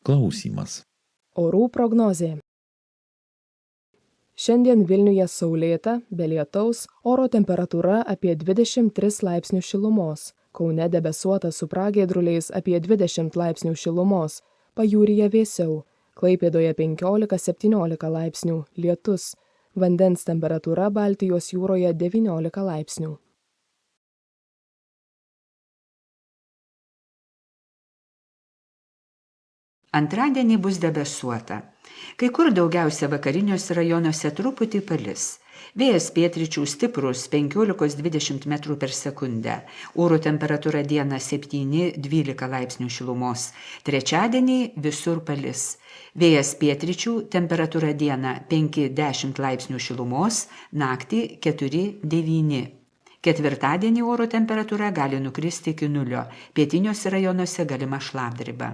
Klausimas. Orų prognozė. Šiandien Vilniuje saulėta, be lietaus, oro temperatūra apie 23 laipsnių šilumos. Kaune debesuota su pragiedruliais apie 20 laipsnių šilumos, pajūryje vėsiau, Klaipėdoje 15-17 laipsnių, lietus, vandens temperatūra Baltijos jūroje 19 laipsnių. Antradienį bus debesuota. Kai kur daugiausia vakariniuose rajonuose truputį palis. Vėjas pietryčių stiprus 15-20 metrų per sekundę. Oro temperatūra dieną 7-12 laipsnių šilumos. Trečiadienį visur palis. Vėjas pietryčių, temperatūra dieną 5-10 laipsnių šilumos, naktį 4-9. Ketvirtadienį oro temperatūra gali nukristi iki 0. Pietiniuose rajonuose galima šlapdriba.